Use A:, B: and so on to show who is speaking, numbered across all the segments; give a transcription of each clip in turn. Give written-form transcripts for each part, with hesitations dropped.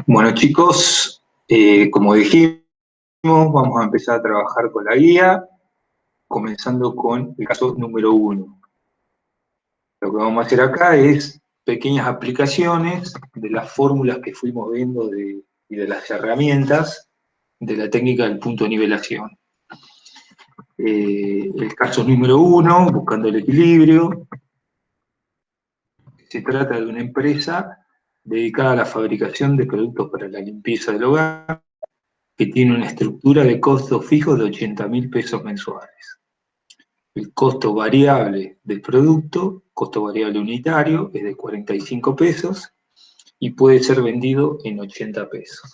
A: Bueno, chicos, como dijimos, vamos a empezar a trabajar con la guía, comenzando con el caso número 1. Lo que vamos a hacer acá es pequeñas aplicaciones de las fórmulas que fuimos viendo y de las herramientas de la técnica del punto de nivelación. El caso número 1, buscando el equilibrio. Se trata de una empresa dedicada a la fabricación de productos para la limpieza del hogar, que tiene una estructura de costos fijos de 80.000 pesos mensuales. El costo variable del producto, costo variable unitario, es de 45 pesos y puede ser vendido en 80 pesos.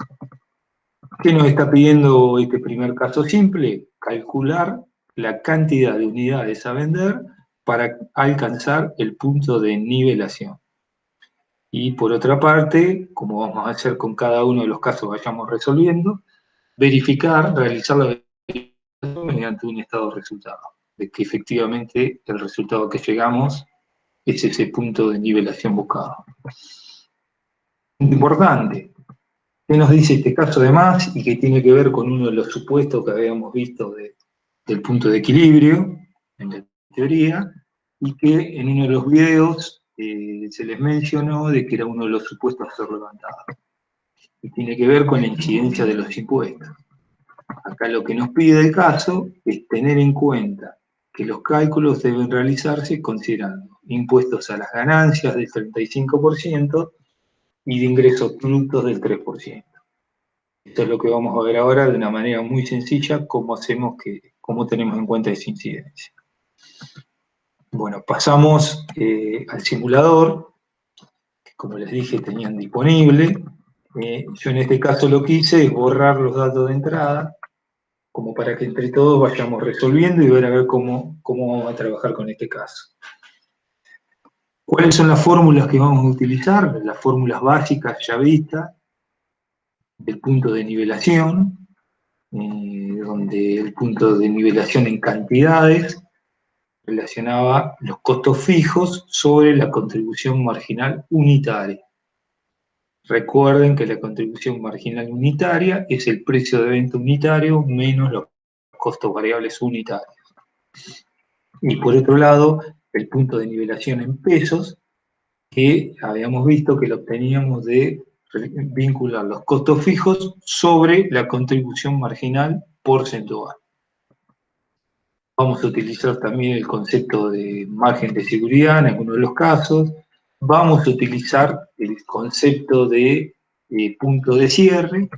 A: ¿Qué nos está pidiendo este primer caso simple? Calcular la cantidad de unidades a vender para alcanzar el punto de nivelación. Y por otra parte, como vamos a hacer con cada uno de los casos que vayamos resolviendo, realizar la verificación mediante un estado de resultado, de que efectivamente el resultado que llegamos es ese punto de nivelación buscado. Importante, ¿qué nos dice este caso además? Y que tiene que ver con uno de los supuestos que habíamos visto del punto de equilibrio, en la teoría, y que en uno de los videos se les mencionó de que era uno de los supuestos a ser levantado. Y tiene que ver con la incidencia de los impuestos. Acá lo que nos pide el caso es tener en cuenta que los cálculos deben realizarse considerando impuestos a las ganancias del 35% y de ingresos brutos del 3%. Esto es lo que vamos a ver ahora de una manera muy sencilla, cómo tenemos en cuenta esa incidencia. Bueno, pasamos al simulador, que como les dije tenían disponible. Yo en este caso lo que hice es borrar los datos de entrada, como para que entre todos vayamos resolviendo y ver a ver cómo vamos a trabajar con este caso. ¿Cuáles son las fórmulas que vamos a utilizar? Las fórmulas básicas ya vistas, del punto de nivelación, donde el punto de nivelación en cantidades relacionaba los costos fijos sobre la contribución marginal unitaria. Recuerden que la contribución marginal unitaria es el precio de venta unitario menos los costos variables unitarios. Y por otro lado, el punto de nivelación en pesos, que habíamos visto que lo obteníamos de vincular los costos fijos sobre la contribución marginal porcentual. Vamos a utilizar también el concepto de margen de seguridad en algunos de los casos. Vamos a utilizar el concepto de punto de cierre.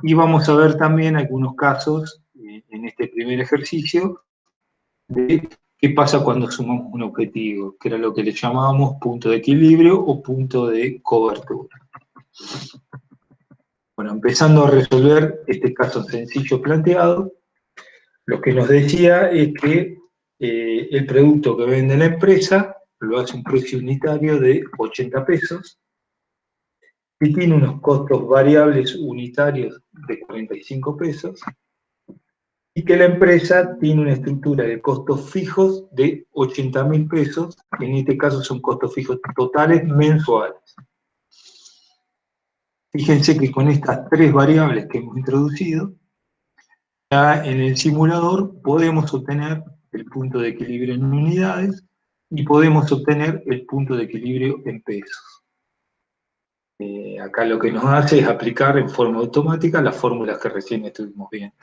A: Y vamos a ver también algunos casos en este primer ejercicio de qué pasa cuando sumamos un objetivo, que era lo que le llamábamos punto de equilibrio o punto de cobertura. Bueno, empezando a resolver este caso sencillo planteado, lo que nos decía es que el producto que vende la empresa lo hace un precio unitario de 80 pesos y tiene unos costos variables unitarios de 45 pesos y que la empresa tiene una estructura de costos fijos de 80.000 pesos, en este caso son costos fijos totales mensuales. Fíjense que con estas tres variables que hemos introducido, ya en el simulador podemos obtener el punto de equilibrio en unidades y podemos obtener el punto de equilibrio en pesos. Acá lo que nos hace es aplicar en forma automática las fórmulas que recién estuvimos viendo.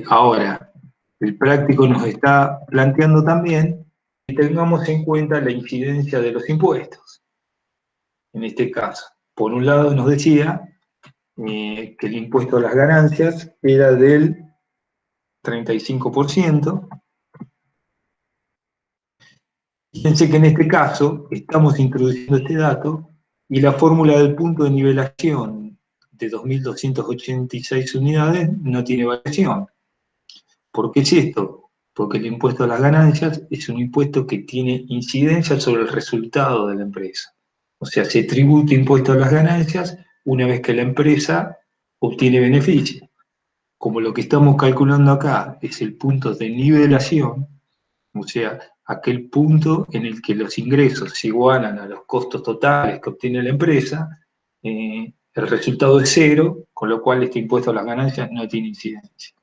A: Ahora, el práctico nos está planteando también que tengamos en cuenta la incidencia de los impuestos. En este caso, por un lado nos decía que el impuesto a las ganancias era del 35%. Fíjense que en este caso estamos introduciendo este dato y la fórmula del punto de nivelación de 2.286 unidades no tiene variación. ¿Por qué es esto? Porque el impuesto a las ganancias es un impuesto que tiene incidencia sobre el resultado de la empresa. O sea, se tributa impuesto a las ganancias una vez que la empresa obtiene beneficio. Como lo que estamos calculando acá es el punto de nivelación, o sea, aquel punto en el que los ingresos se igualan a los costos totales que obtiene la empresa, el resultado es cero, con lo cual este impuesto a las ganancias no tiene incidencia.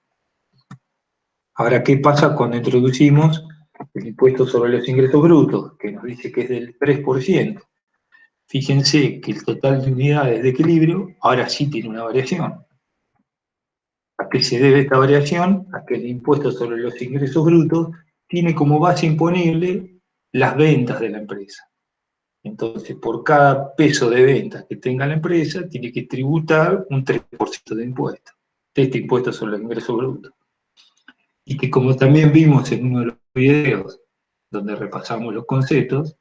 A: Ahora, ¿qué pasa cuando introducimos el impuesto sobre los ingresos brutos, que nos dice que es del 3%? Fíjense que el total de unidades de equilibrio ahora sí tiene una variación. ¿A qué se debe esta variación? A que el impuesto sobre los ingresos brutos tiene como base imponible las ventas de la empresa. Entonces, por cada peso de ventas que tenga la empresa, tiene que tributar un 3% de impuesto, de este impuesto sobre los ingresos brutos. Y que como también vimos en uno de los videos donde repasamos los conceptos,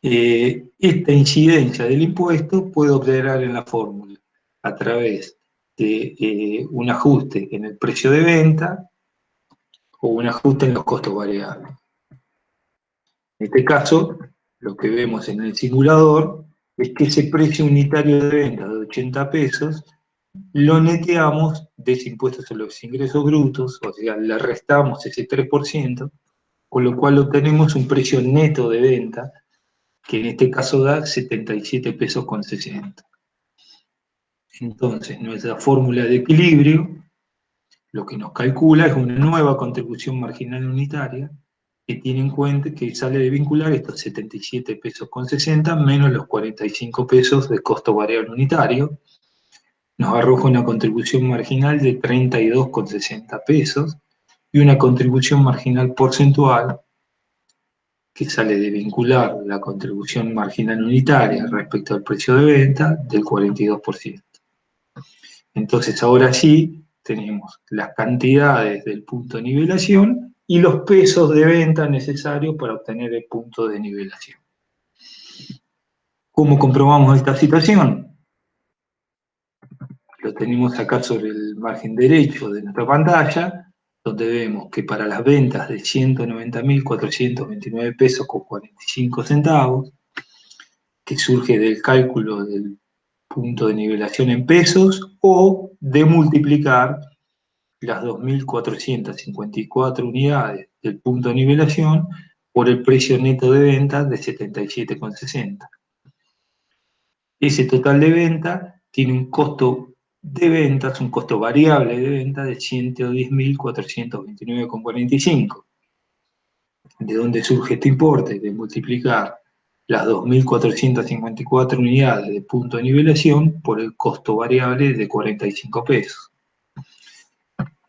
A: esta incidencia del impuesto puede operar en la fórmula a través de un ajuste en el precio de venta o un ajuste en los costos variables. En este caso, lo que vemos en el simulador es que ese precio unitario de venta de 80 pesos lo neteamos de ese impuesto sobre los ingresos brutos, o sea, le restamos ese 3%, con lo cual obtenemos un precio neto de venta, que en este caso da 77 pesos con 60. Entonces, nuestra fórmula de equilibrio lo que nos calcula es una nueva contribución marginal unitaria que tiene en cuenta que sale de vincular estos 77 pesos con 60 menos los 45 pesos de costo variable unitario. Nos arroja una contribución marginal de 32,60 pesos y una contribución marginal porcentual que sale de vincular la contribución marginal unitaria respecto al precio de venta del 42%. Entonces ahora sí tenemos las cantidades del punto de nivelación y los pesos de venta necesarios para obtener el punto de nivelación. ¿Cómo comprobamos esta situación? Lo tenemos acá sobre el margen derecho de nuestra pantalla, donde vemos que para las ventas de 190.429 pesos con 45 centavos, que surge del cálculo del punto de nivelación en pesos, o de multiplicar las 2.454 unidades del punto de nivelación por el precio neto de venta de 77,60. Ese total de venta tiene un costo de ventas, un costo variable de venta de 110.429,45. ¿De dónde surge este importe? De multiplicar las 2.454 unidades de punto de nivelación por el costo variable de 45 pesos.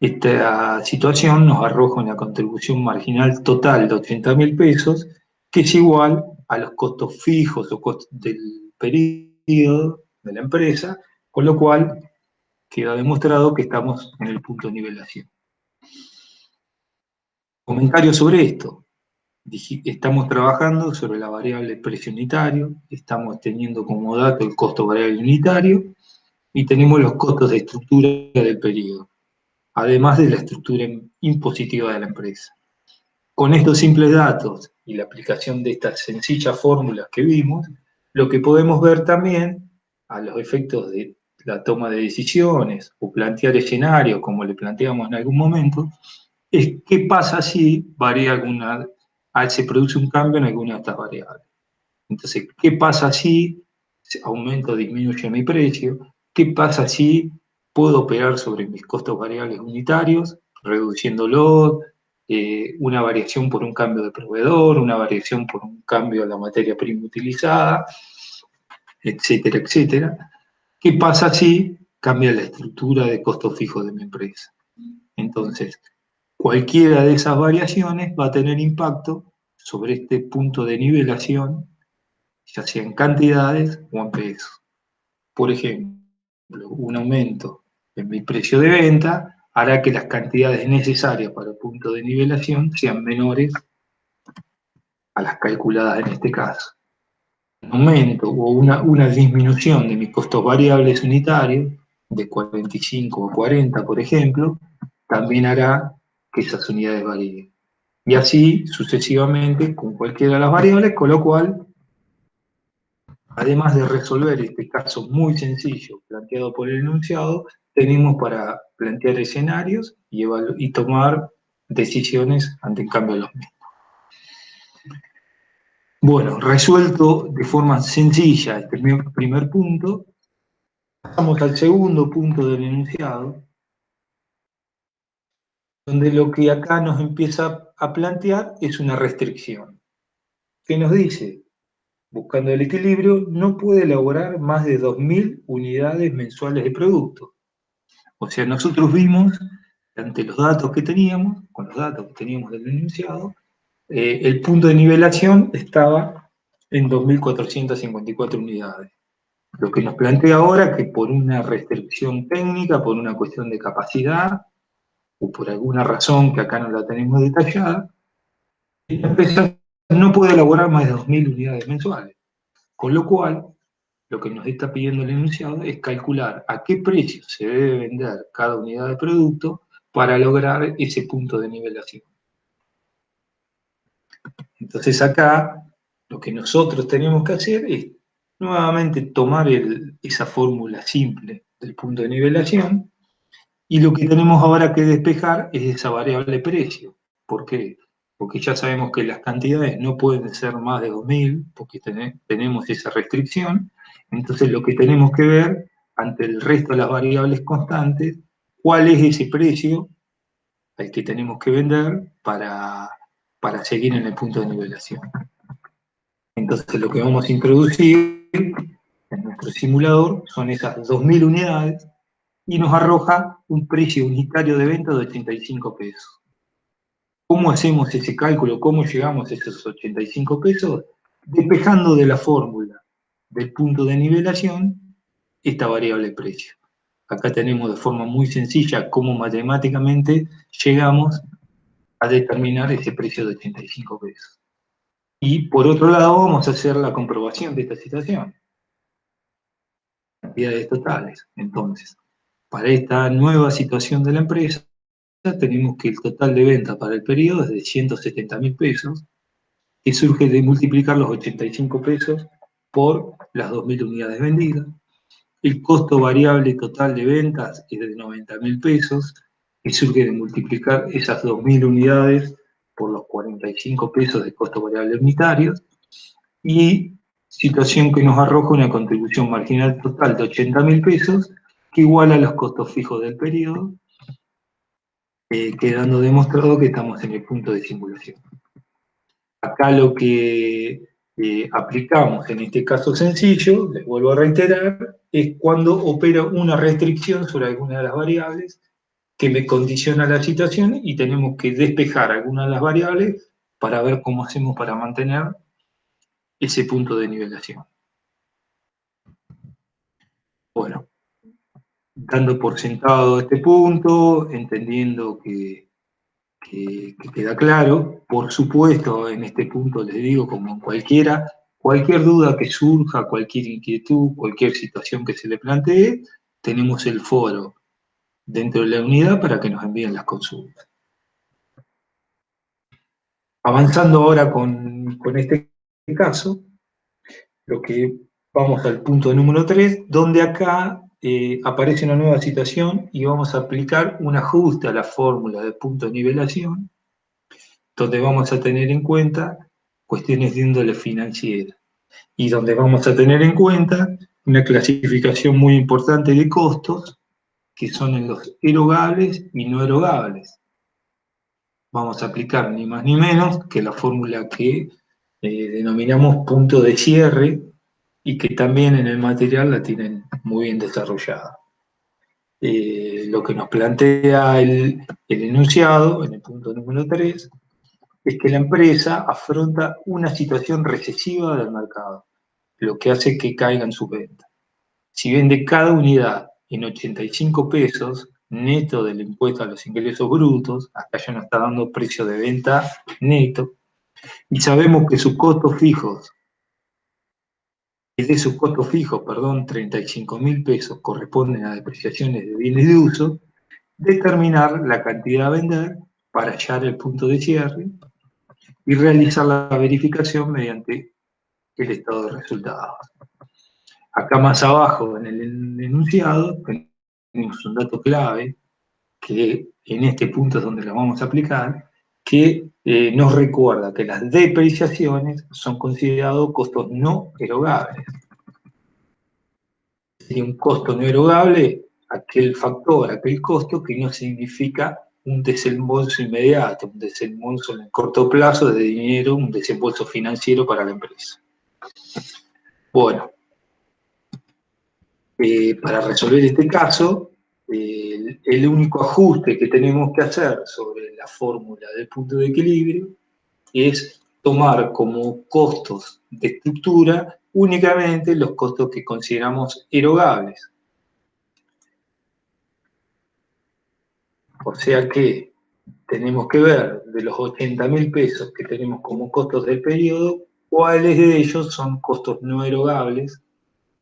A: Esta situación nos arroja una contribución marginal total de 80.000 pesos, que es igual a los costos fijos o costos del periodo de la empresa, con lo cual queda demostrado que estamos en el punto de nivelación. Comentarios sobre esto. Estamos trabajando sobre la variable precio unitario, estamos teniendo como dato el costo variable unitario y tenemos los costos de estructura del periodo, además de la estructura impositiva de la empresa. Con estos simples datos y la aplicación de estas sencillas fórmulas que vimos, lo que podemos ver también a los efectos de la toma de decisiones o plantear escenarios, como le planteamos en algún momento, es qué pasa si se produce un cambio en alguna de estas variables. Entonces, ¿qué pasa si aumento o disminuye mi precio? ¿Qué pasa si puedo operar sobre mis costos variables unitarios, reduciéndolo? Una variación por un cambio de proveedor, una variación por un cambio en la materia prima utilizada, etcétera, etcétera. ¿Qué pasa si cambia la estructura de costos fijos de mi empresa? Entonces, cualquiera de esas variaciones va a tener impacto sobre este punto de nivelación, ya sea en cantidades o en pesos. Por ejemplo, un aumento en mi precio de venta hará que las cantidades necesarias para el punto de nivelación sean menores a las calculadas en este caso. Un aumento o una disminución de mis costos variables unitarios, de 45 a 40, por ejemplo, también hará que esas unidades varíen. Y así sucesivamente con cualquiera de las variables, con lo cual, además de resolver este caso muy sencillo planteado por el enunciado, tenemos para plantear escenarios y tomar decisiones ante el cambio de los mismos. Bueno, resuelto de forma sencilla este primer punto, pasamos al segundo punto del enunciado, donde lo que acá nos empieza a plantear es una restricción, que nos dice, buscando el equilibrio, no puede elaborar más de 2.000 unidades mensuales de producto. O sea, nosotros vimos, ante los datos que teníamos, con los datos que teníamos del enunciado, el punto de nivelación estaba en 2.454 unidades. Lo que nos plantea ahora que por una restricción técnica, por una cuestión de capacidad, o por alguna razón que acá no la tenemos detallada, la empresa no puede elaborar más de 2.000 unidades mensuales. Con lo cual, lo que nos está pidiendo el enunciado es calcular a qué precio se debe vender cada unidad de producto para lograr ese punto de nivelación. Entonces acá, lo que nosotros tenemos que hacer es nuevamente tomar esa fórmula simple del punto de nivelación, y lo que tenemos ahora que despejar es esa variable precio. ¿Por qué? Porque ya sabemos que las cantidades no pueden ser más de 2.000, porque tenemos esa restricción. Entonces lo que tenemos que ver, ante el resto de las variables constantes, cuál es ese precio al que tenemos que vender para seguir en el punto de nivelación. Entonces lo que vamos a introducir en nuestro simulador son esas 2.000 unidades, y nos arroja un precio unitario de venta de 85 pesos. ¿Cómo hacemos ese cálculo? ¿Cómo llegamos a esos 85 pesos? Despejando de la fórmula del punto de nivelación esta variable precio. Acá tenemos de forma muy sencilla cómo matemáticamente llegamos a determinar ese precio de 85 pesos. Y por otro lado vamos a hacer la comprobación de esta situación. Cantidades totales. Entonces, para esta nueva situación de la empresa, tenemos que el total de venta para el periodo es de 170.000 pesos, que surge de multiplicar los 85 pesos por las 2.000 unidades vendidas. El costo variable total de ventas es de 90.000 pesos, que surge de multiplicar esas 2.000 unidades por los 45 pesos de costo variable unitario. Y situación que nos arroja una contribución marginal total de 80.000 pesos, que iguala los costos fijos del periodo, quedando demostrado que estamos en el punto de simulación. Acá lo que aplicamos en este caso sencillo, les vuelvo a reiterar, es cuando opera una restricción sobre alguna de las variables que me condiciona la situación y tenemos que despejar alguna de las variables para ver cómo hacemos para mantener ese punto de nivelación. Bueno, dando por sentado este punto, entendiendo que queda claro. Por supuesto, en este punto les digo, como en cualquier duda que surja, cualquier inquietud, cualquier situación que se le plantee, tenemos el foro dentro de la unidad para que nos envíen las consultas. Avanzando ahora con este caso, lo que vamos al punto número 3, donde acá aparece una nueva situación y vamos a aplicar un ajuste a la fórmula de punto de nivelación, donde vamos a tener en cuenta cuestiones de índole financiera y donde vamos a tener en cuenta una clasificación muy importante de costos, que son en los erogables y no erogables. Vamos a aplicar ni más ni menos que la fórmula que denominamos punto de cierre y que también en el material la tienen muy bien desarrollada. Lo que nos plantea el enunciado en el punto número 3 es que la empresa afronta una situación recesiva del mercado, lo que hace que caigan sus ventas. Si vende cada unidad en 85 pesos, neto del impuesto a los ingresos brutos, acá ya nos está dando precio de venta neto, y sabemos que sus costos fijos, de sus costos fijos, 35.000 pesos corresponden a depreciaciones de bienes de uso, determinar la cantidad a vender para hallar el punto de cierre y realizar la verificación mediante el estado de resultados. Acá más abajo en el enunciado tenemos un dato clave, que en este punto es donde lo vamos a aplicar, que nos recuerda que las depreciaciones son considerados costos no erogables. Sería un costo no erogable aquel factor, aquel costo que no significa un desembolso inmediato, un desembolso en el corto plazo de dinero, un desembolso financiero para la empresa. Bueno, para resolver este caso, el único ajuste que tenemos que hacer sobre la fórmula del punto de equilibrio es tomar como costos de estructura únicamente los costos que consideramos erogables. O sea que tenemos que ver de los 80.000 pesos que tenemos como costos del periodo, cuáles de ellos son costos no erogables,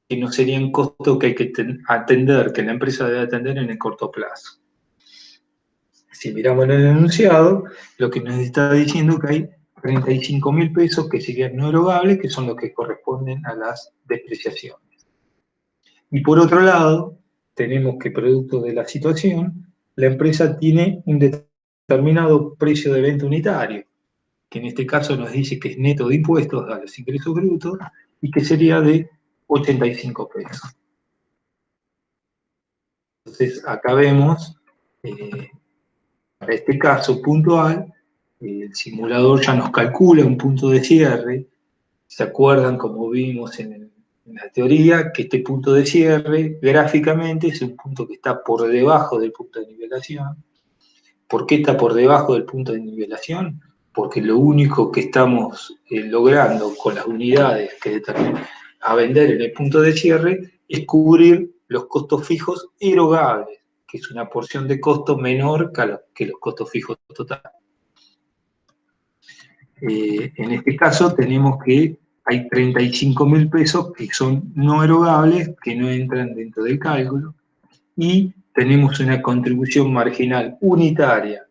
A: que no serían costos que hay que atender, que la empresa debe atender en el corto plazo. Si miramos en el enunciado, lo que nos está diciendo que hay 35.000 pesos que serían no erogables, que son los que corresponden a las depreciaciones. Y por otro lado, tenemos que producto de la situación, la empresa tiene un determinado precio de venta unitario, que en este caso nos dice que es neto de impuestos a los ingresos brutos y que sería de 85 pesos. Entonces, acá vemos, para este caso puntual, el simulador ya nos calcula un punto de cierre. ¿Se acuerdan, como vimos en la teoría, que este punto de cierre gráficamente es un punto que está por debajo del punto de nivelación? ¿Por qué está por debajo del punto de nivelación? Porque lo único que estamos logrando con las unidades que determinan a vender en el punto de cierre es cubrir los costos fijos erogables, que es una porción de costo menor que los costos fijos totales. En este caso tenemos que hay 35.000 pesos que son no erogables, que no entran dentro del cálculo, y tenemos una contribución marginal unitaria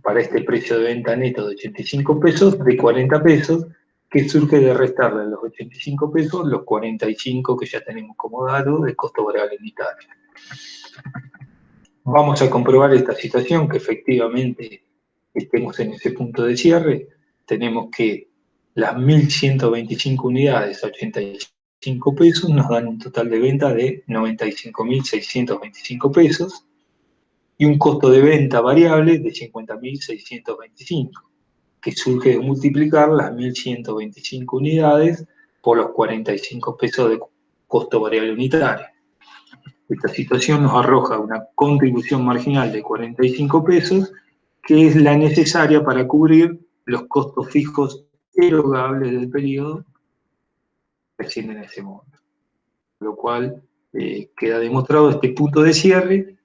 A: para este precio de venta neto de 85 pesos, de 40 pesos, que surge de restarle a los 85 pesos los 45 que ya tenemos como dato de costo variable unitario. Vamos a comprobar esta situación, que efectivamente estemos en ese punto de cierre. Tenemos que las 1.125 unidades a 85 pesos nos dan un total de venta de 95.625 pesos y un costo de venta variable de 50.625, que surge de multiplicar las 1.125 unidades por los 45 pesos de costo variable unitario. Esta situación nos arroja una contribución marginal de 45 pesos, que es la necesaria para cubrir los costos fijos erogables del periodo recién en ese momento. Lo cual queda demostrado este punto de cierre,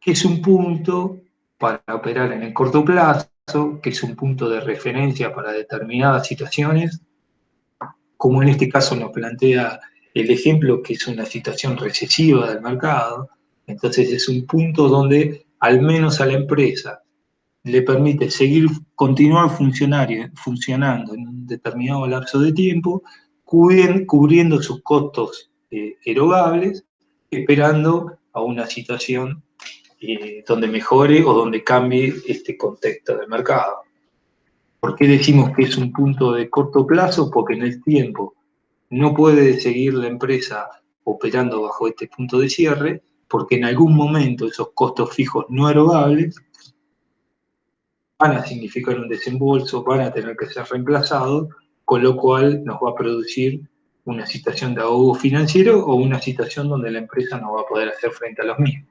A: que es un punto para operar en el corto plazo, que es un punto de referencia para determinadas situaciones, como en este caso nos plantea el ejemplo, que es una situación recesiva del mercado. Entonces es un punto donde al menos a la empresa le permite continuar funcionando en un determinado lapso de tiempo, cubriendo sus costos erogables, esperando a una situación donde mejore o donde cambie este contexto del mercado. ¿Por qué decimos que es un punto de corto plazo? Porque en el tiempo no puede seguir la empresa operando bajo este punto de cierre, porque en algún momento esos costos fijos no erogables van a significar un desembolso, van a tener que ser reemplazados, con lo cual nos va a producir una situación de ahogo financiero o una situación donde la empresa no va a poder hacer frente a los mismos.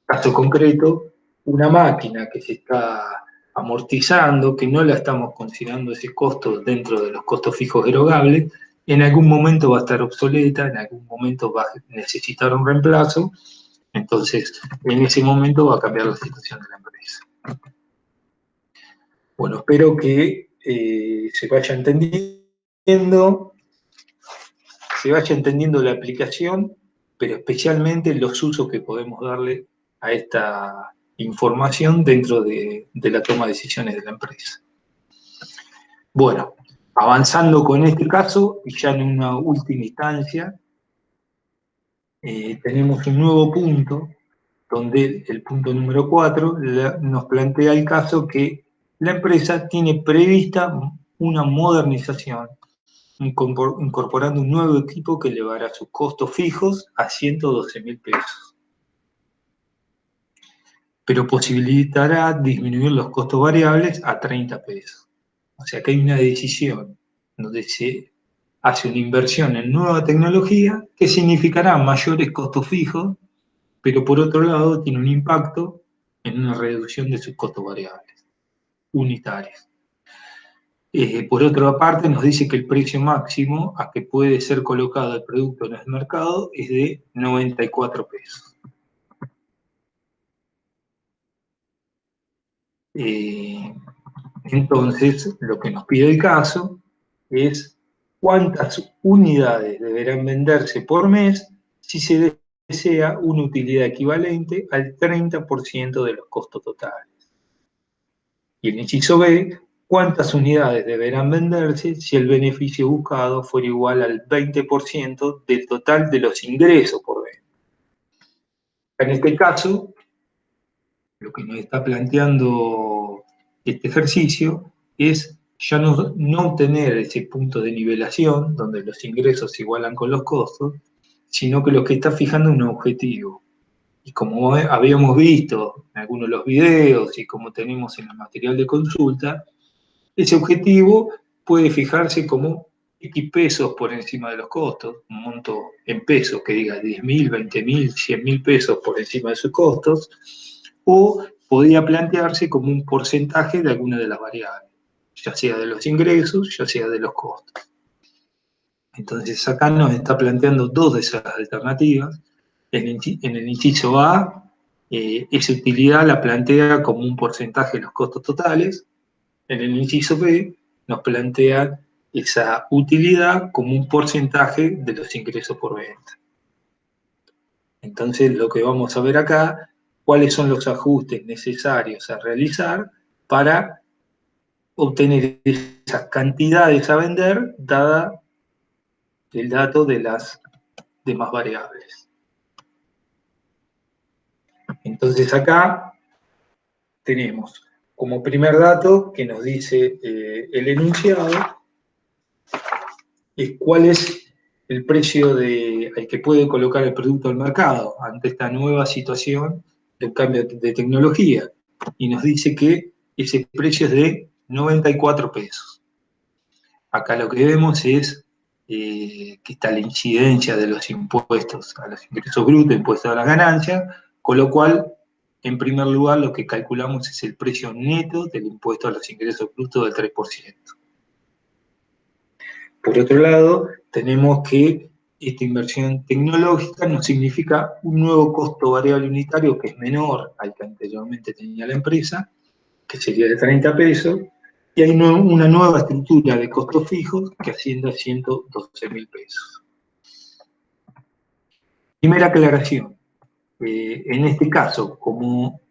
A: Caso concreto, una máquina que se está amortizando, que no la estamos considerando ese costo dentro de los costos fijos erogables, en algún momento va a estar obsoleta, en algún momento va a necesitar un reemplazo, entonces en ese momento va a cambiar la situación de la empresa. Bueno, espero que se vaya entendiendo la aplicación, pero especialmente los usos que podemos darle a esta información dentro de la toma de decisiones de la empresa. Bueno, avanzando con este caso, y ya en una última instancia, tenemos un nuevo punto donde el punto número 4 nos plantea el caso que la empresa tiene prevista una modernización, incorporando un nuevo equipo que elevará sus costos fijos a 112.000 pesos, pero posibilitará disminuir los costos variables a 30 pesos. O sea que hay una decisión donde se hace una inversión en nueva tecnología que significará mayores costos fijos, pero por otro lado tiene un impacto en una reducción de sus costos variables unitarios. Por otra parte, nos dice que el precio máximo a que puede ser colocado el producto en el mercado es de 94 pesos. Entonces, lo que nos pide el caso es cuántas unidades deberán venderse por mes si se desea una utilidad equivalente al 30% de los costos totales. Y el inciso B, cuántas unidades deberán venderse si el beneficio buscado fuera igual al 20% del total de los ingresos por venta. En este caso, lo que nos está planteando este ejercicio es ya no obtener ese punto de nivelación donde los ingresos se igualan con los costos, sino que lo que está fijando es un objetivo. Y como habíamos visto en algunos de los videos y como tenemos en el material de consulta, ese objetivo puede fijarse como X pesos por encima de los costos, un monto en pesos que diga 10.000, 20.000, 100.000 pesos por encima de sus costos, o podría plantearse como un porcentaje de alguna de las variables, ya sea de los ingresos, ya sea de los costos. Entonces acá nos está planteando dos de esas alternativas. En el inciso A, esa utilidad la plantea como un porcentaje de los costos totales. En el inciso B nos plantea esa utilidad como un porcentaje de los ingresos por venta. Entonces lo que vamos a ver acá, cuáles son los ajustes necesarios a realizar para obtener esas cantidades a vender, dada el dato de las demás variables. Entonces acá tenemos como primer dato que nos dice el enunciado, es cuál es el precio al que puede colocar el producto al mercado ante esta nueva situación del cambio de tecnología. Y nos dice que ese precio es de 94 pesos. Acá lo que vemos es que está la incidencia de los impuestos a los ingresos brutos, impuestos a las ganancias, con lo cual, en primer lugar, lo que calculamos es el precio neto del impuesto a los ingresos brutos del 3%. Por otro lado, tenemos que esta inversión tecnológica nos significa un nuevo costo variable unitario que es menor al que anteriormente tenía la empresa, que sería de 30 pesos, y hay una nueva estructura de costos fijos que asciende a 112.000 pesos. Primera aclaración. En este caso, como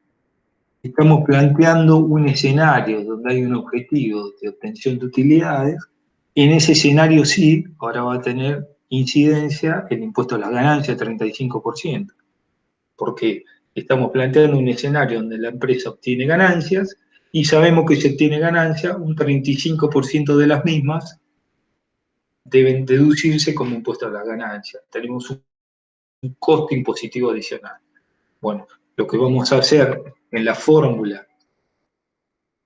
A: estamos planteando un escenario donde hay un objetivo de obtención de utilidades, en ese escenario sí, ahora va a tener incidencia el impuesto a las ganancias, 35%, porque estamos planteando un escenario donde la empresa obtiene ganancias y sabemos que si obtiene ganancias, un 35% de las mismas deben deducirse como impuesto a las ganancias. Tenemos un costo impositivo adicional. Bueno, lo que vamos a hacer en la fórmula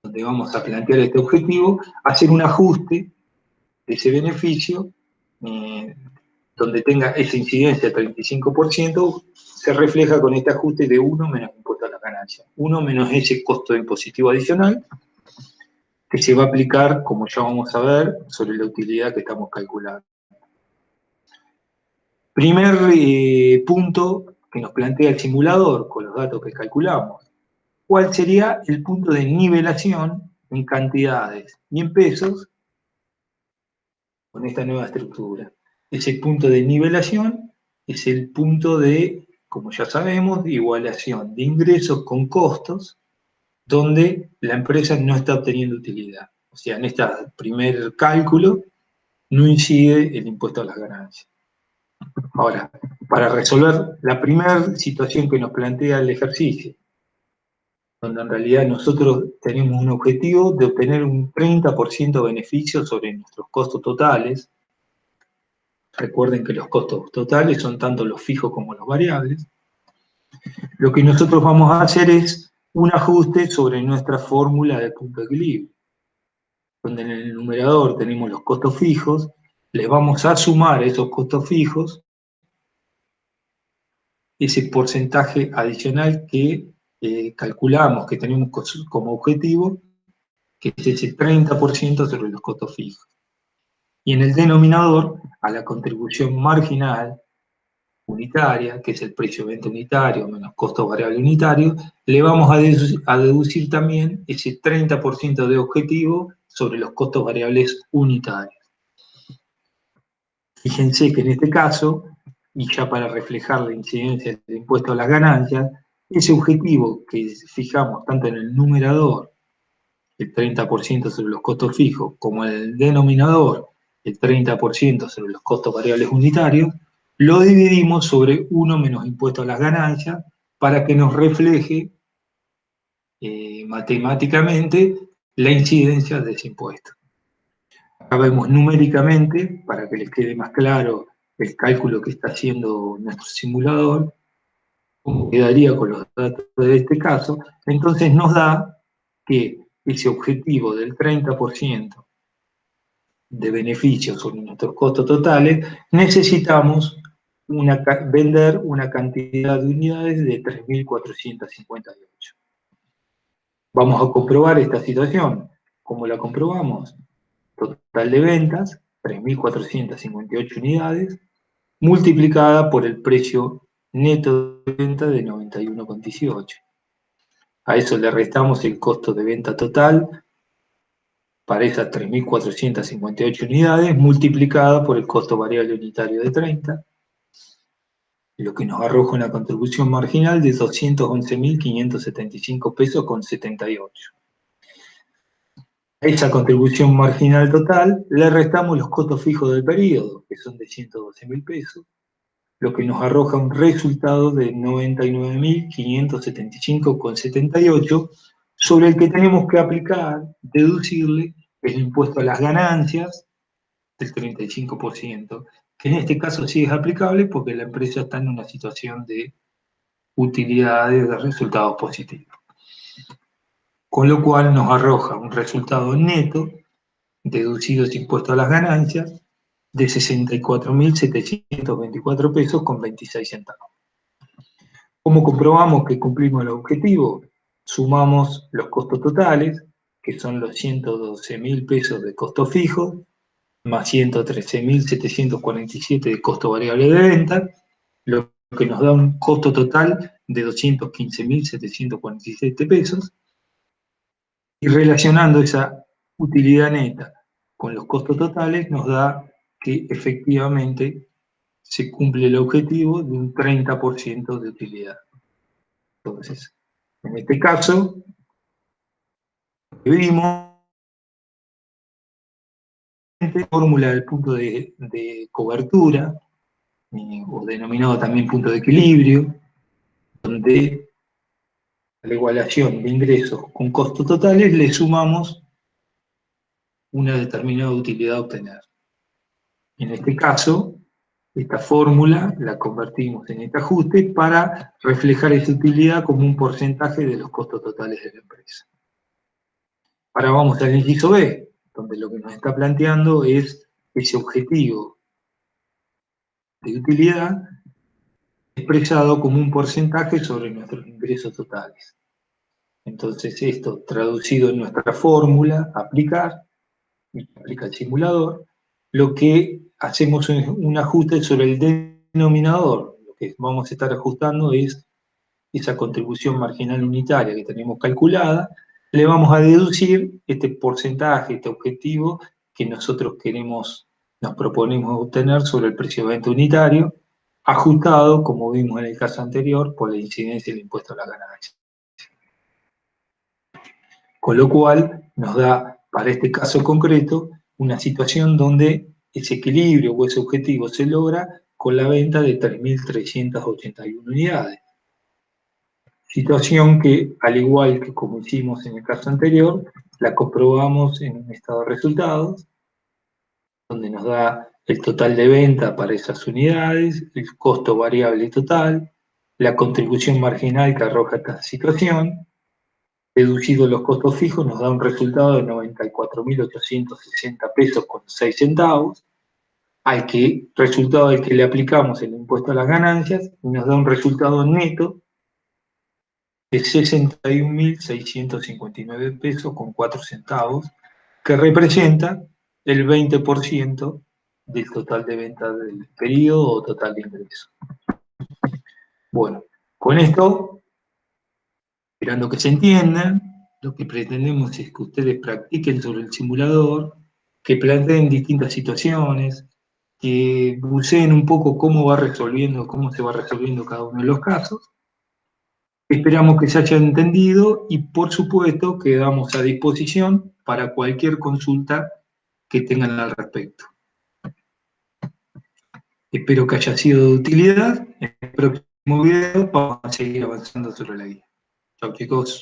A: donde vamos a plantear este objetivo, hacer un ajuste de ese beneficio, donde tenga esa incidencia del 35%, se refleja con este ajuste de 1 menos impuesto a la ganancia. 1 menos ese costo impositivo adicional, que se va a aplicar, como ya vamos a ver, sobre la utilidad que estamos calculando. Primer punto que nos plantea el simulador con los datos que calculamos. ¿Cuál sería el punto de nivelación en cantidades y en pesos con esta nueva estructura? Ese punto de nivelación es el punto de, como ya sabemos, de igualación de ingresos con costos, donde la empresa no está obteniendo utilidad. O sea, en este primer cálculo no incide el impuesto a las ganancias. Ahora, para resolver la primera situación que nos plantea el ejercicio, donde en realidad nosotros tenemos un objetivo de obtener un 30% de beneficio sobre nuestros costos totales. Recuerden que los costos totales son tanto los fijos como los variables. Lo que nosotros vamos a hacer es un ajuste sobre nuestra fórmula de punto de equilibrio, donde en el numerador tenemos los costos fijos, les vamos a sumar esos costos fijos ese porcentaje adicional que calculamos, que tenemos como objetivo, que es ese 30% sobre los costos fijos. Y en el denominador, a la contribución marginal unitaria, que es el precio de venta unitario menos costo variable unitario, le vamos a deducir también ese 30% de objetivo sobre los costos variables unitarios. Fíjense que en este caso, y ya para reflejar la incidencia del impuesto a las ganancias, ese objetivo que fijamos tanto en el numerador, el 30% sobre los costos fijos, como en el denominador, el 30% sobre los costos variables unitarios, lo dividimos sobre 1 menos impuesto a las ganancias para que nos refleje matemáticamente la incidencia de ese impuesto. Acá vemos numéricamente, para que les quede más claro el cálculo que está haciendo nuestro simulador, cómo quedaría con los datos de este caso. Entonces nos da que ese objetivo del 30% de beneficios sobre nuestros costos totales, necesitamos vender una cantidad de unidades de 3.458. Vamos a comprobar esta situación. ¿Cómo la comprobamos? Total de ventas, 3.458 unidades, multiplicada por el precio neto de venta de 91,18. A eso le restamos el costo de venta total para esas 3.458 unidades, multiplicada por el costo variable unitario de 30, lo que nos arroja una contribución marginal de 211.575 pesos con 78. A esa contribución marginal total le restamos los costos fijos del periodo, que son de 112.000 pesos, lo que nos arroja un resultado de 99.575,78, sobre el que tenemos que aplicar, deducirle el impuesto a las ganancias del 35%, que en este caso sí es aplicable porque la empresa está en una situación de utilidades de resultados positivos. Con lo cual nos arroja un resultado neto, deducidos impuestos a las ganancias, de 64.724 pesos con 26 centavos. ¿Cómo comprobamos que cumplimos el objetivo? Sumamos los costos totales, que son los 112.000 pesos de costo fijo, más 113.747 de costo variable de venta, lo que nos da un costo total de 215.747 pesos, y relacionando esa utilidad neta con los costos totales nos da que efectivamente se cumple el objetivo de un 30% de utilidad. Entonces, en este caso, vimos la fórmula del punto de cobertura, o denominado también punto de equilibrio, donde a la igualación de ingresos con costos totales le sumamos una determinada utilidad a obtener. En este caso, esta fórmula la convertimos en este ajuste para reflejar esa utilidad como un porcentaje de los costos totales de la empresa. Ahora vamos al inciso B, donde lo que nos está planteando es ese objetivo de utilidad expresado como un porcentaje sobre nuestros ingresos totales. Entonces esto traducido en nuestra fórmula, aplicar, y aplica el simulador, lo que hacemos es un ajuste sobre el denominador. Lo que vamos a estar ajustando es esa contribución marginal unitaria que tenemos calculada, le vamos a deducir este porcentaje, este objetivo que nosotros nos proponemos obtener sobre el precio de venta unitario, ajustado, como vimos en el caso anterior, por la incidencia del impuesto a la ganancia. Con lo cual nos da, para este caso concreto, una situación donde ese equilibrio o ese objetivo se logra con la venta de 3.381 unidades. Situación que, al igual que como hicimos en el caso anterior, la comprobamos en un estado de resultados, donde nos da el total de venta para esas unidades, el costo variable total, la contribución marginal que arroja esta situación, deducidos los costos fijos, nos da un resultado de 94.860 pesos con 6 centavos, resultado al que le aplicamos el impuesto a las ganancias, y nos da un resultado neto de 61.659 pesos con 4 centavos, que representa el 20% del total de venta del periodo o total de ingresos. Bueno, con esto, esperando que se entiendan, lo que pretendemos es que ustedes practiquen sobre el simulador, que planteen distintas situaciones, que buceen un poco cómo se va resolviendo cada uno de los casos. Esperamos que se haya entendido y, por supuesto, quedamos a disposición para cualquier consulta que tengan al respecto. Espero que haya sido de utilidad. En el próximo video vamos a seguir avanzando sobre la guía. Chau, chicos.